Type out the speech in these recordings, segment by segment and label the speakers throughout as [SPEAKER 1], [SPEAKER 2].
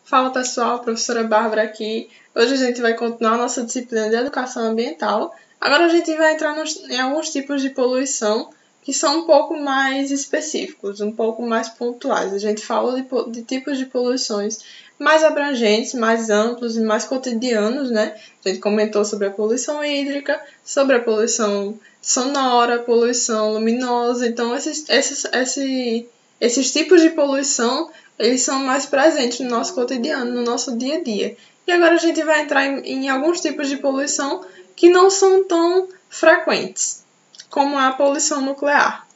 [SPEAKER 1] Fala pessoal, professora Bárbara aqui. Hoje a gente vai continuar a nossa disciplina de educação ambiental. Agora a gente vai entrar em alguns tipos de poluição que são um pouco mais específicos, um pouco mais pontuais. A gente fala de tipos de poluições mais abrangentes, mais amplos e mais cotidianos, né? A gente comentou sobre a poluição hídrica, sobre a poluição sonora, poluição luminosa. Então, esses tipos de poluição eles são mais presentes no nosso cotidiano, no nosso dia a dia. E agora a gente vai entrar em alguns tipos de poluição que não são tão frequentes, como a poluição nuclear.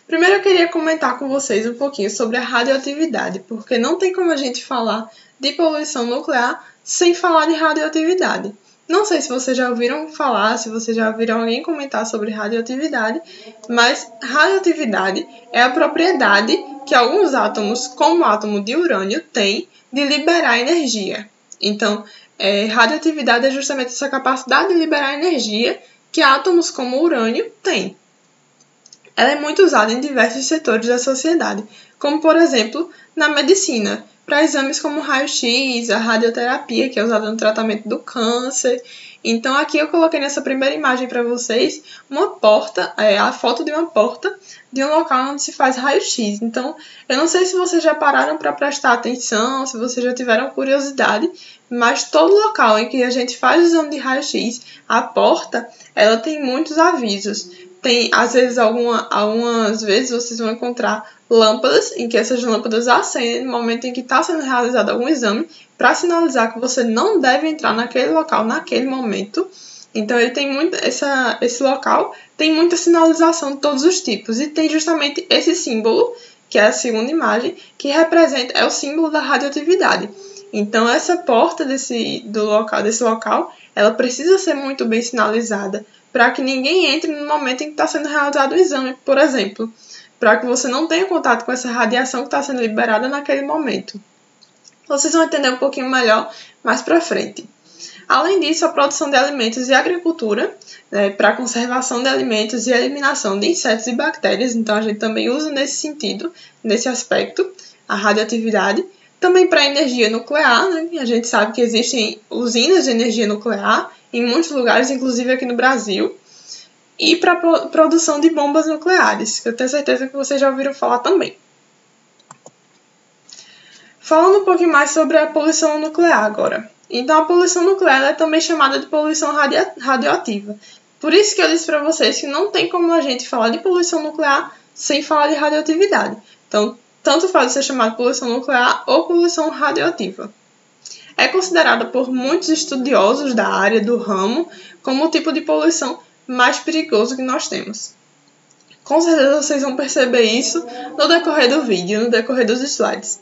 [SPEAKER 1] Primeiro eu queria comentar com vocês um pouquinho sobre a radioatividade, porque não tem como a gente falar de poluição nuclear sem falar de radioatividade. Não sei se vocês já ouviram falar, se vocês já ouviram alguém comentar sobre radioatividade, mas radioatividade é a propriedade que alguns átomos, como o átomo de urânio, têm de liberar energia. Então, radioatividade é justamente essa capacidade de liberar energia que átomos como o urânio têm. Ela é muito usada em diversos setores da sociedade, como, por exemplo, na medicina, para exames como raio-x, a radioterapia, que é usada no tratamento do câncer. Então, aqui eu coloquei nessa primeira imagem para vocês uma porta, a foto de uma porta de um local onde se faz raio-x. Então, eu não sei se vocês já pararam para prestar atenção, se vocês já tiveram curiosidade, mas todo local em que a gente faz o exame de raio-x, a porta, ela tem muitos avisos. Tem, às vezes, algumas vezes vocês vão encontrar lâmpadas, em que essas lâmpadas acendem no momento em que está sendo realizado algum exame, para sinalizar que você não deve entrar naquele local naquele momento. Então, ele tem esse local tem muita sinalização de todos os tipos, e tem justamente esse símbolo, que é a segunda imagem, que é o símbolo da radioatividade. Então, essa porta desse local, ela precisa ser muito bem sinalizada, para que ninguém entre no momento em que está sendo realizado o exame, por exemplo, para que você não tenha contato com essa radiação que está sendo liberada naquele momento. Vocês vão entender um pouquinho melhor mais para frente. Além disso, a produção de alimentos e a agricultura, para a conservação de alimentos e a eliminação de insetos e bactérias, então a gente também usa nesse sentido, nesse aspecto, a radioatividade. Também para a energia nuclear, né? A gente sabe que existem usinas de energia nuclear em muitos lugares, inclusive aqui no Brasil, e para a produção de bombas nucleares, que eu tenho certeza que vocês já ouviram falar também. Falando um pouquinho mais sobre a poluição nuclear agora. Então, a poluição nuclear é também chamada de poluição radioativa. Por isso que eu disse para vocês que não tem como a gente falar de poluição nuclear sem falar de radioatividade. Então, tanto faz ser chamada de poluição nuclear ou poluição radioativa. É considerada por muitos estudiosos da área do ramo como o tipo de poluição mais perigoso que nós temos. Com certeza vocês vão perceber isso no decorrer do vídeo, no decorrer dos slides.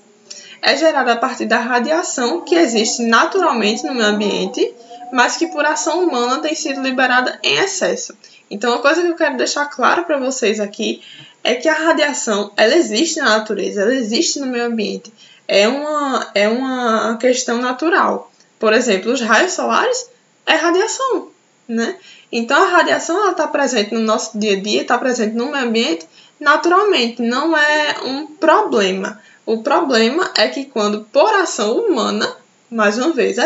[SPEAKER 1] É gerada a partir da radiação que existe naturalmente no meio ambiente, mas que por ação humana tem sido liberada em excesso. Então, uma coisa que eu quero deixar claro para vocês aqui é que a radiação, ela existe na natureza, ela existe no meio ambiente. É uma questão natural. Por exemplo, os raios solares é radiação, né? Então, a radiação está presente no nosso dia a dia, está presente no meio ambiente naturalmente, não é um problema. O problema é que quando por ação humana, mais uma vez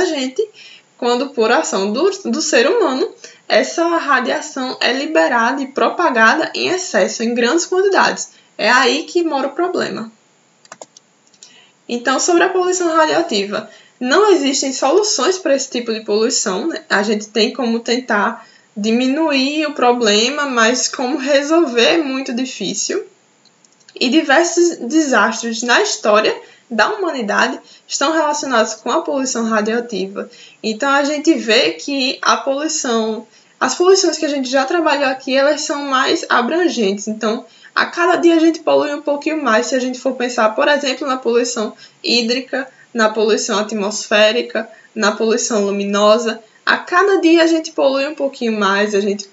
[SPEAKER 1] quando por ação do ser humano, essa radiação é liberada e propagada em excesso, em grandes quantidades. É aí que mora o problema. Então, sobre a poluição radioativa, não existem soluções para esse tipo de poluição, né? A gente tem como tentar diminuir o problema, mas como resolver é muito difícil. E diversos desastres na história da humanidade estão relacionados com a poluição radioativa. Então, a gente vê que as poluições que a gente já trabalhou aqui, elas são mais abrangentes. Então, a cada dia a gente polui um pouquinho mais, se a gente for pensar, por exemplo, na poluição hídrica, na poluição atmosférica, na poluição luminosa. A cada dia a gente polui um pouquinho mais, a gente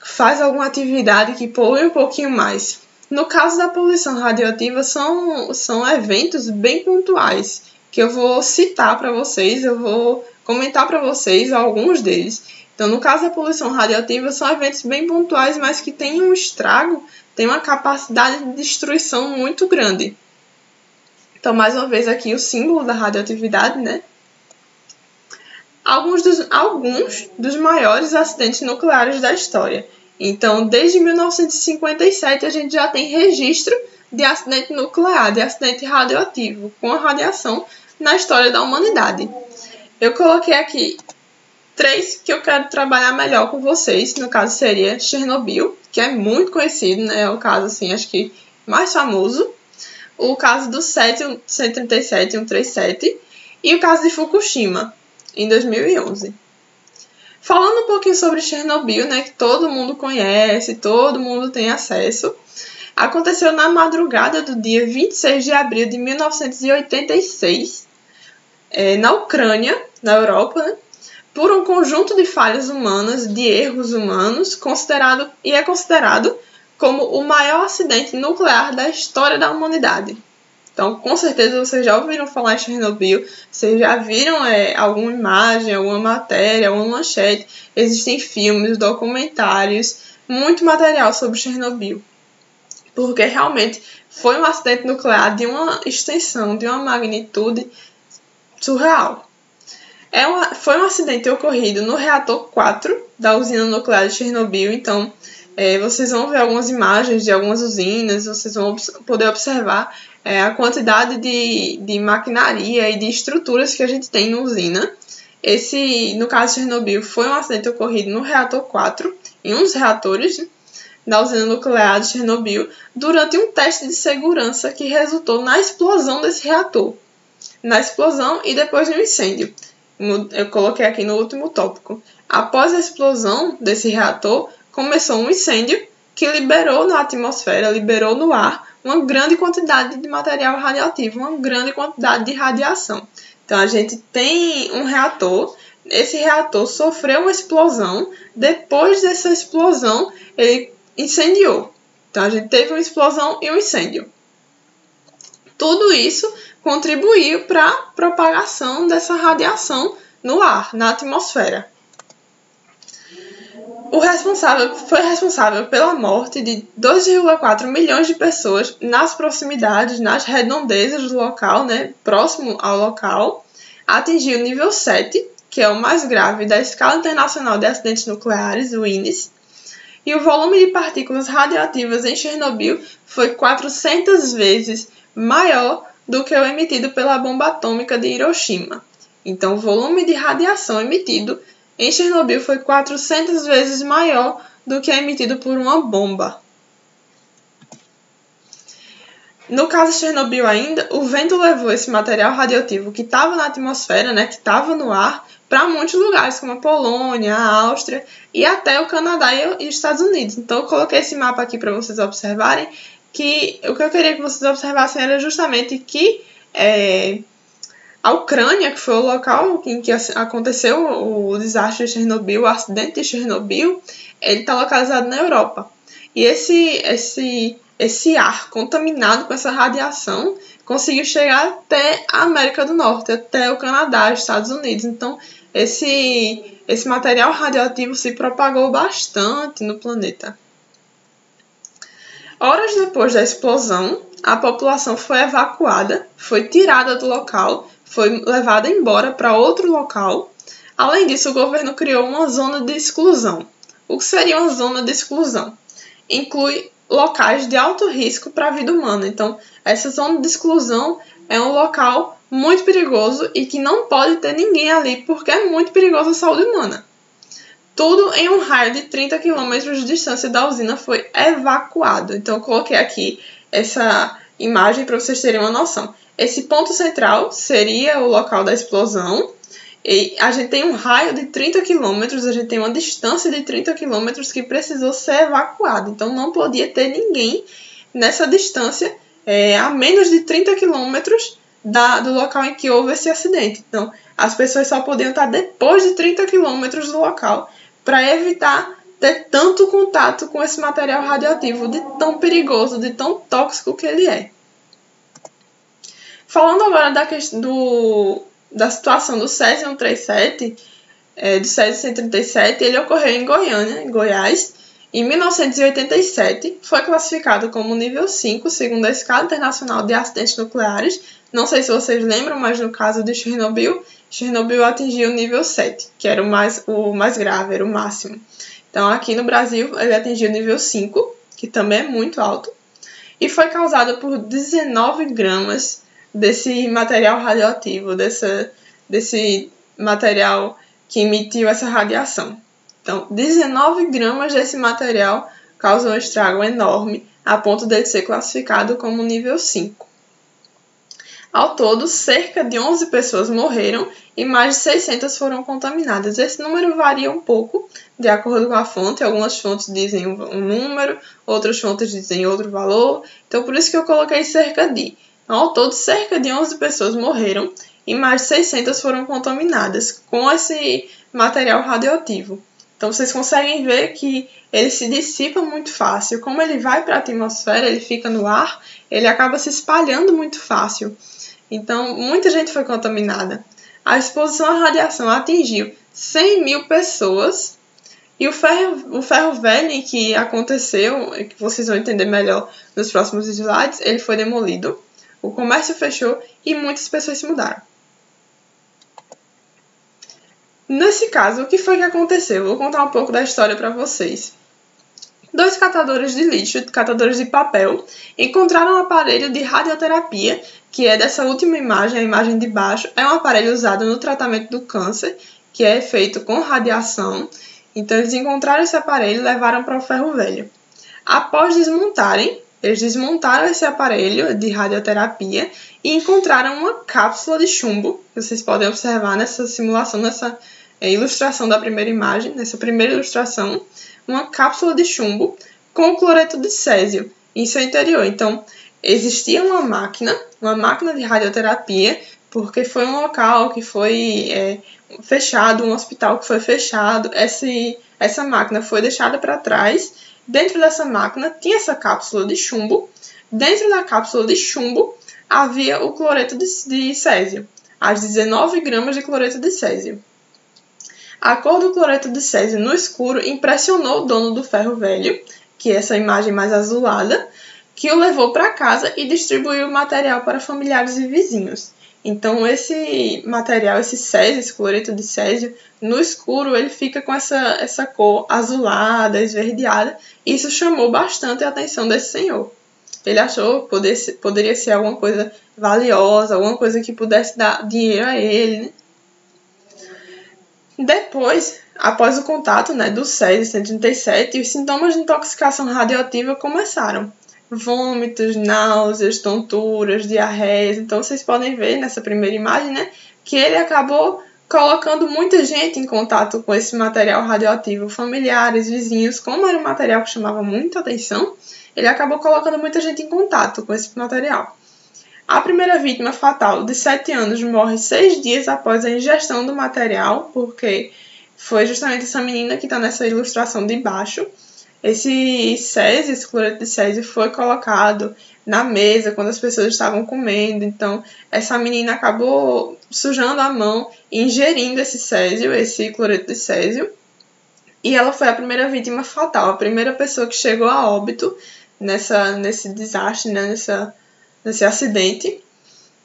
[SPEAKER 1] faz alguma atividade que polui um pouquinho mais. No caso da poluição radioativa, são eventos bem pontuais, que eu vou citar para vocês, eu vou comentar para vocês alguns deles. Então, no caso da poluição radioativa, são eventos bem pontuais, mas que têm um estrago, têm uma capacidade de destruição muito grande. Então, mais uma vez aqui o símbolo da radioatividade, né? Alguns dos maiores acidentes nucleares da história. Então, desde 1957, a gente já tem registro de acidente nuclear, de acidente radioativo, com a radiação na história da humanidade. Eu coloquei aqui 3 que eu quero trabalhar melhor com vocês. No caso, seria Chernobyl, que é muito conhecido, né? É o caso, assim, acho que mais famoso. O caso do 137, 137, e o caso de Fukushima, em 2011. Falando um pouquinho sobre Chernobyl, né, que todo mundo conhece, todo mundo tem acesso, aconteceu na madrugada do dia 26 de abril de 1986, na Ucrânia, na Europa, né, por um conjunto de falhas humanas, de erros humanos, é considerado como o maior acidente nuclear da história da humanidade. Então, com certeza, vocês já ouviram falar em Chernobyl, vocês já viram alguma imagem, alguma matéria, alguma manchete. Existem filmes, documentários, muito material sobre Chernobyl. Porque realmente foi um acidente nuclear de uma extensão, de uma magnitude surreal. Foi um acidente ocorrido no reator 4 da usina nuclear de Chernobyl. Então, vocês vão ver algumas imagens de algumas usinas, vocês vão poder observar a quantidade de maquinaria e de estruturas que a gente tem na usina. No caso de Chernobyl, foi um acidente ocorrido no reator 4, em um dos reatores da usina nuclear de Chernobyl, durante um teste de segurança que resultou na explosão desse reator. Na explosão e depois no incêndio. Eu coloquei aqui no último tópico. Após a explosão desse reator, começou um incêndio que liberou na atmosfera, liberou no ar, uma grande quantidade de material radioativo, uma grande quantidade de radiação. Então, a gente tem um reator, esse reator sofreu uma explosão, depois dessa explosão, ele incendiou. Então, a gente teve uma explosão e um incêndio. Tudo isso contribuiu para a propagação dessa radiação no ar, na atmosfera. Foi responsável pela morte de 2,4 milhões de pessoas nas proximidades, nas redondezas do local, né, próximo ao local. Atingiu o nível 7, que é o mais grave da Escala Internacional de Acidentes Nucleares, o índice. E o volume de partículas radioativas em Chernobyl foi 400 vezes maior do que o emitido pela bomba atômica de Hiroshima. Então, o volume de radiação emitido em Chernobyl foi 400 vezes maior do que é emitido por uma bomba. No caso de Chernobyl ainda, o vento levou esse material radioativo que estava na atmosfera, né, que estava no ar, para muitos lugares, como a Polônia, a Áustria e até o Canadá e os Estados Unidos. Então, eu coloquei esse mapa aqui para vocês observarem, que o que eu queria que vocês observassem era justamente que a Ucrânia, que foi o local em que aconteceu o desastre de Chernobyl, o acidente de Chernobyl, ele está localizado na Europa. E esse ar contaminado com essa radiação conseguiu chegar até a América do Norte, até o Canadá, os Estados Unidos. Então, esse material radioativo se propagou bastante no planeta. Horas depois da explosão, a população foi evacuada, foi tirada do local, foi levada embora para outro local. Além disso, o governo criou uma zona de exclusão. O que seria uma zona de exclusão? Inclui locais de alto risco para a vida humana. Então, essa zona de exclusão é um local muito perigoso e que não pode ter ninguém ali porque é muito perigoso a saúde humana. Tudo em um raio de 30 km de distância da usina foi evacuado. Então, eu coloquei aqui essa imagem para vocês terem uma noção. Esse ponto central seria o local da explosão. E a gente tem um raio de 30 km, a gente tem uma distância de 30 km que precisou ser evacuado. Então, não podia ter ninguém nessa distância a menos de 30 km do local em que houve esse acidente. Então, as pessoas só podiam estar depois de 30 km do local para evitar ter tanto contato com esse material radioativo de tão perigoso, de tão tóxico que ele é. Falando agora da situação do Césio 137, do Césio 137, ele ocorreu em Goiânia, em Goiás, Em 1987, foi classificado como nível 5, segundo a Escala Internacional de Acidentes Nucleares. Não sei se vocês lembram, mas no caso de Chernobyl, Chernobyl atingiu o nível 7, que era o mais grave, era o máximo. Então, aqui no Brasil, ele atingiu o nível 5, que também é muito alto, e foi causado por 19 gramas desse material radioativo, desse material que emitiu essa radiação. Então, 19 gramas desse material causam um estrago enorme, a ponto dele ser classificado como nível 5. Ao todo, cerca de 11 pessoas morreram e mais de 600 foram contaminadas. Esse número varia um pouco, de acordo com a fonte. Algumas fontes dizem um número, outras fontes dizem outro valor. Então, por isso que eu coloquei cerca de. Então, ao todo, cerca de 11 pessoas morreram e mais de 600 foram contaminadas com esse material radioativo. Então, vocês conseguem ver que ele se dissipa muito fácil. Como ele vai para a atmosfera, ele fica no ar, ele acaba se espalhando muito fácil. Então, muita gente foi contaminada. A exposição à radiação atingiu 100 mil pessoas. E o ferro velho que aconteceu, que vocês vão entender melhor nos próximos slides, ele foi demolido. O comércio fechou e muitas pessoas se mudaram. Nesse caso, o que foi que aconteceu? Vou contar um pouco da história para vocês. 2 catadores de lixo, catadores de papel, encontraram um aparelho de radioterapia, que é dessa última imagem, a imagem de baixo. É um aparelho usado no tratamento do câncer, que é feito com radiação. Então, eles encontraram esse aparelho e levaram para o ferro velho. Após desmontarem, eles desmontaram esse aparelho de radioterapia e encontraram uma cápsula de chumbo, que vocês podem observar nessa simulação, nessa ilustração da primeira imagem, nessa primeira ilustração, uma cápsula de chumbo com cloreto de césio em seu interior. Então, existia uma máquina de radioterapia, porque foi um local que foi fechado, um hospital que foi fechado, essa máquina foi deixada para trás. Dentro dessa máquina tinha essa cápsula de chumbo. Dentro da cápsula de chumbo havia o cloreto de césio, as 19 gramas de cloreto de césio. A cor do cloreto de césio no escuro impressionou o dono do ferro velho, que é essa imagem mais azulada, que o levou para casa e distribuiu o material para familiares e vizinhos. Então, esse material, esse césio, esse cloreto de césio, no escuro ele fica com essa cor azulada, esverdeada. Isso chamou bastante a atenção desse senhor. Ele achou que poderia ser alguma coisa valiosa, alguma coisa que pudesse dar dinheiro a ele, né? Depois, após o contato do césio-137, os sintomas de intoxicação radioativa começaram. Vômitos, náuseas, tonturas, diarreias. Então, vocês podem ver nessa primeira imagem, que ele acabou colocando muita gente em contato com esse material radioativo, familiares, vizinhos. Como era um material que chamava muita atenção, ele acabou colocando muita gente em contato com esse material. A primeira vítima fatal, de 7 anos, morre 6 dias após a ingestão do material, porque foi justamente essa menina que está nessa ilustração de baixo. Esse césio, esse cloreto de césio, foi colocado na mesa quando as pessoas estavam comendo. Então, essa menina acabou sujando a mão e ingerindo esse césio, esse cloreto de césio. E ela foi a primeira vítima fatal, a primeira pessoa que chegou a óbito nesse desastre, nesse acidente.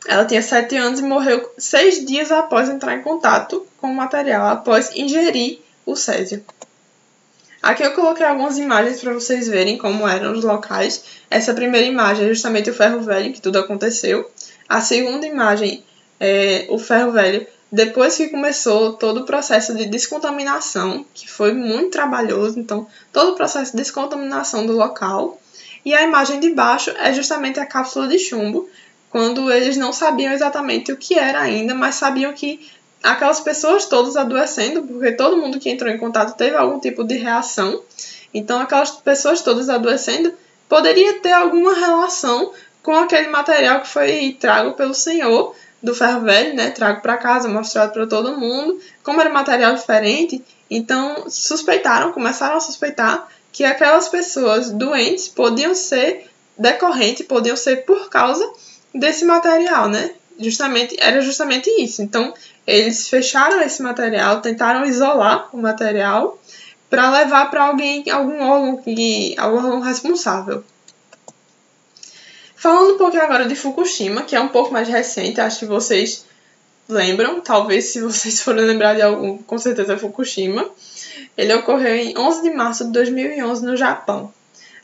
[SPEAKER 1] Ela tinha 7 anos e morreu 6 dias após entrar em contato com o material, após ingerir o césio. Aqui eu coloquei algumas imagens para vocês verem como eram os locais. Essa primeira imagem é justamente o ferro velho, que tudo aconteceu. A segunda imagem é o ferro velho depois que começou todo o processo de descontaminação, que foi muito trabalhoso. Então, todo o processo de descontaminação do local. E a imagem de baixo é justamente a cápsula de chumbo, quando eles não sabiam exatamente o que era ainda, mas sabiam que aquelas pessoas todas adoecendo, porque todo mundo que entrou em contato teve algum tipo de reação. Então, aquelas pessoas todas adoecendo poderia ter alguma relação com aquele material que foi trago pelo senhor do ferro velho, trago para casa, mostrado para todo mundo. Como era material diferente, então começaram a suspeitar que aquelas pessoas doentes podiam ser por causa desse material, Era justamente isso. Então, eles fecharam esse material, tentaram isolar o material para levar para algum órgão responsável. Falando um pouquinho agora de Fukushima, que é um pouco mais recente, acho que vocês lembram, talvez se vocês forem lembrar de algum, com certeza é Fukushima. Ele ocorreu em 11 de março de 2011 no Japão.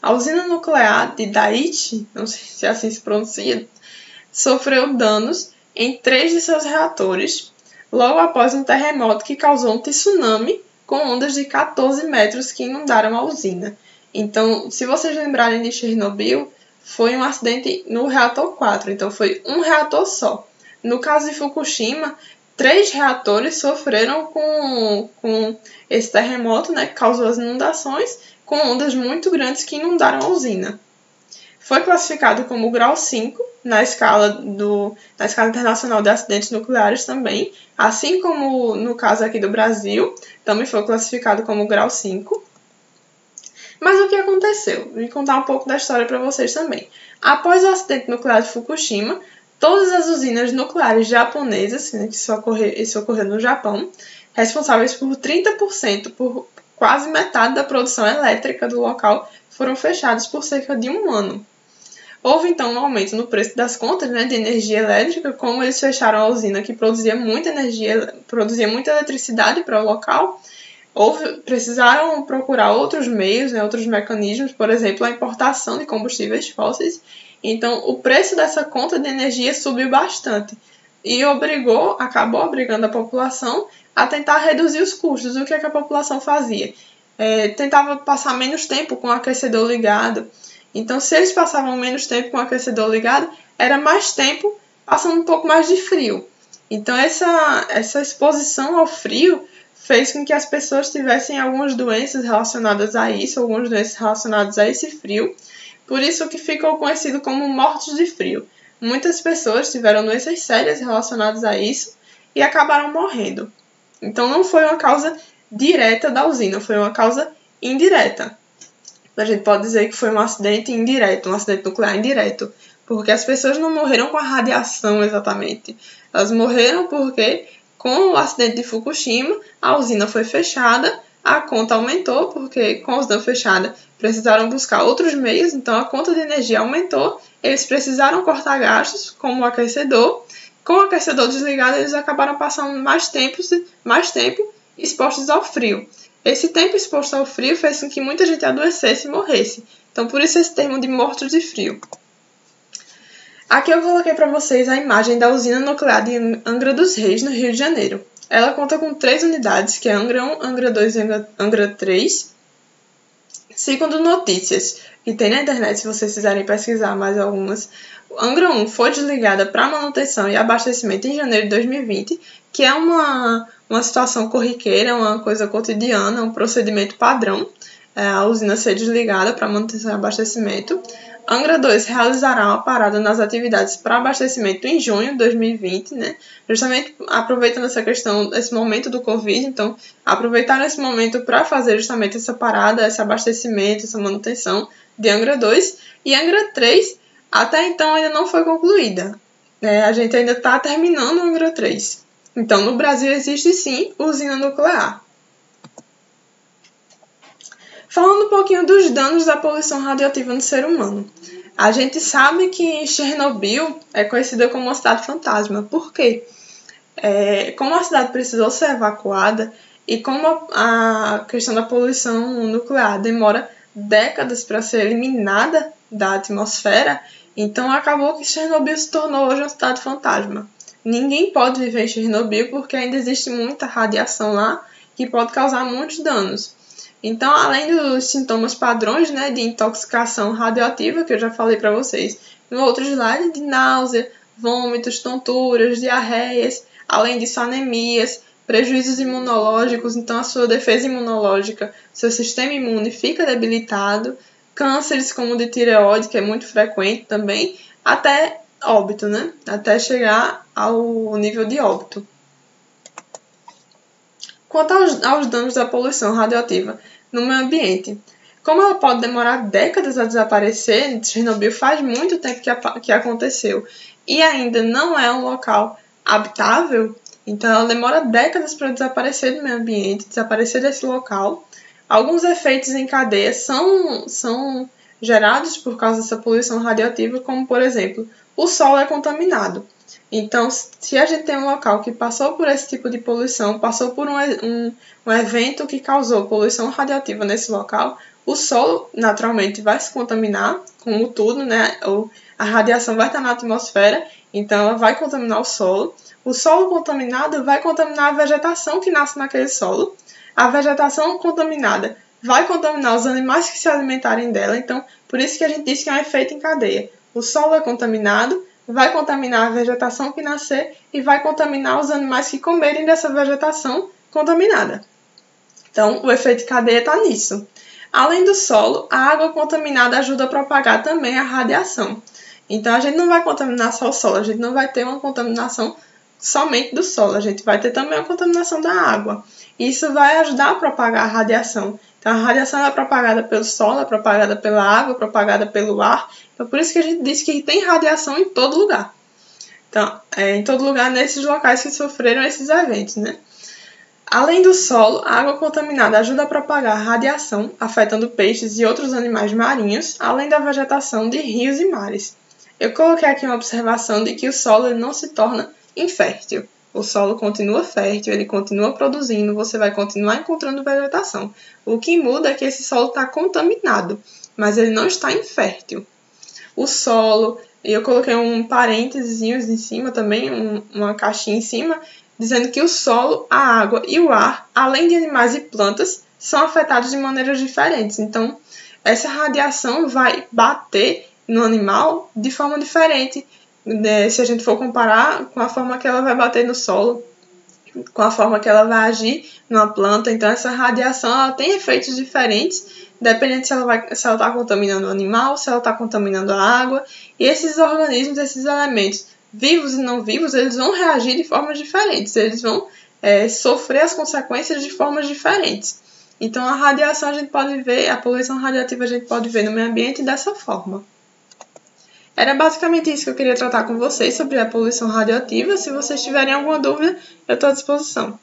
[SPEAKER 1] A usina nuclear de Daiichi, não sei se assim se pronuncia, sofreu danos em 3 de seus reatores, logo após um terremoto que causou um tsunami com ondas de 14 metros que inundaram a usina. Então, se vocês lembrarem de Chernobyl, foi um acidente no reator 4, então foi um reator só. No caso de Fukushima, 3 reatores sofreram com esse terremoto, né, que causou as inundações, com ondas muito grandes que inundaram a usina. Foi classificado como grau 5 na escala internacional de acidentes nucleares também, assim como no caso aqui do Brasil, também foi classificado como grau 5. Mas o que aconteceu? Vou contar um pouco da história para vocês também. Após o acidente nuclear de Fukushima, todas as usinas nucleares japonesas, né, isso ocorreu no Japão, responsáveis por 30%, por quase metade da produção elétrica do local, foram fechadas por cerca de um ano. Houve então um aumento no preço das contas, né, de energia elétrica, como eles fecharam a usina que produzia muita energia, produzia muita eletricidade para o local. Precisaram procurar outros meios, né, outros mecanismos, por exemplo, a importação de combustíveis fósseis. Então, o preço dessa conta de energia subiu bastante e acabou obrigando a população a tentar reduzir os custos. O que é que a população fazia? Tentava passar menos tempo com o aquecedor ligado. Então, se eles passavam menos tempo com o aquecedor ligado, era mais tempo passando um pouco mais de frio. Então, essa exposição ao frio fez com que as pessoas tivessem algumas doenças relacionadas a isso, algumas doenças relacionadas a esse frio. Por isso que ficou conhecido como mortes de frio. Muitas pessoas tiveram doenças sérias relacionadas a isso e acabaram morrendo. Então, não foi uma causa direta da usina, foi uma causa indireta. A gente pode dizer que foi um acidente indireto, um acidente nuclear indireto, porque as pessoas não morreram com a radiação exatamente. Elas morreram porque, com o acidente de Fukushima, a usina foi fechada, a conta aumentou, porque com a usina fechada precisaram buscar outros meios, então a conta de energia aumentou, eles precisaram cortar gastos, como o aquecedor. Com o aquecedor desligado, eles acabaram passando mais tempo expostos ao frio. Esse tempo exposto ao frio fez com que muita gente adoecesse e morresse. Então, por isso esse termo de mortos de frio. Aqui eu coloquei para vocês a imagem da usina nuclear de Angra dos Reis, no Rio de Janeiro. Ela conta com 3 unidades, que é Angra 1, Angra 2 e Angra 3. Segundo notícias que tem na internet, se vocês quiserem pesquisar mais algumas, Angra 1 foi desligada para manutenção e abastecimento em janeiro de 2020, que é uma situação corriqueira, uma coisa cotidiana, um procedimento padrão, a usina ser desligada para manutenção e abastecimento. Angra 2 realizará uma parada nas atividades para abastecimento em junho de 2020, né? Justamente aproveitando essa questão, esse momento do Covid, então aproveitaram esse momento para fazer justamente essa parada, esse abastecimento, essa manutenção de Angra 2. E Angra 3, até então, ainda não foi concluída. A gente ainda está terminando Angra 3. Então, no Brasil existe sim usina nuclear. Falando um pouquinho dos danos da poluição radioativa no ser humano. A gente sabe que Chernobyl é conhecida como uma cidade fantasma. Por quê? Como a cidade precisou ser evacuada e como a questão da poluição nuclear demora décadas para ser eliminada da atmosfera, então acabou que Chernobyl se tornou hoje uma cidade fantasma. Ninguém pode viver em Chernobyl porque ainda existe muita radiação lá que pode causar muitos danos. Então, além dos sintomas padrões, né, de intoxicação radioativa, que eu já falei para vocês no outro slide, de náusea, vômitos, tonturas, diarreias, além disso anemias, prejuízos imunológicos, então a sua defesa imunológica, seu sistema imune fica debilitado, cânceres como o de tireoide, que é muito frequente também, até óbito, né? Até chegar ao nível de óbito. Quanto aos danos da poluição radioativa no meio ambiente, como ela pode demorar décadas a desaparecer, Chernobyl faz muito tempo que aconteceu e ainda não é um local habitável, então ela demora décadas para desaparecer do meio ambiente, desaparecer desse local. Alguns efeitos em cadeia são gerados por causa dessa poluição radioativa, como, por exemplo, o solo é contaminado. Então, se a gente tem um local que passou por esse tipo de poluição, passou por um evento que causou poluição radioativa nesse local, o solo naturalmente vai se contaminar, como tudo, né? A radiação vai estar na atmosfera, então ela vai contaminar o solo. O solo contaminado vai contaminar a vegetação que nasce naquele solo. A vegetação contaminada vai contaminar os animais que se alimentarem dela. Então, por isso que a gente diz que é um efeito em cadeia. O solo é contaminado, vai contaminar a vegetação que nascer e vai contaminar os animais que comerem dessa vegetação contaminada. Então, o efeito cadeia está nisso. Além do solo, a água contaminada ajuda a propagar também a radiação. Então, a gente não vai contaminar só o solo, a gente não vai ter uma contaminação somente do solo, a gente vai ter também a contaminação da água. Isso vai ajudar a propagar a radiação. Então, a radiação é propagada pelo solo, é propagada pela água, é propagada pelo ar. Então, por isso que a gente diz que tem radiação em todo lugar. Então, em todo lugar nesses locais que sofreram esses eventos, né? Além do solo, a água contaminada ajuda a propagar a radiação, afetando peixes e outros animais marinhos, além da vegetação de rios e mares. Eu coloquei aqui uma observação de que o solo não se torna infértil. O solo continua fértil, ele continua produzindo, você vai continuar encontrando vegetação. O que muda é que esse solo está contaminado, mas ele não está infértil. O solo, e eu coloquei um parênteses em cima também, uma caixinha em cima, dizendo que o solo, a água e o ar, além de animais e plantas, são afetados de maneiras diferentes. Então, essa radiação vai bater no animal de forma diferente, se a gente for comparar com a forma que ela vai bater no solo, com a forma que ela vai agir numa planta. Então, essa radiação ela tem efeitos diferentes, dependendo se ela está contaminando o animal, se ela está contaminando a água. E esses organismos, esses elementos, vivos e não vivos, eles vão reagir de formas diferentes, eles vão sofrer as consequências de formas diferentes. Então, a radiação a gente pode ver, a poluição radiativa a gente pode ver no meio ambiente dessa forma. Era basicamente isso que eu queria tratar com vocês sobre a poluição radioativa. Se vocês tiverem alguma dúvida, eu estou à disposição.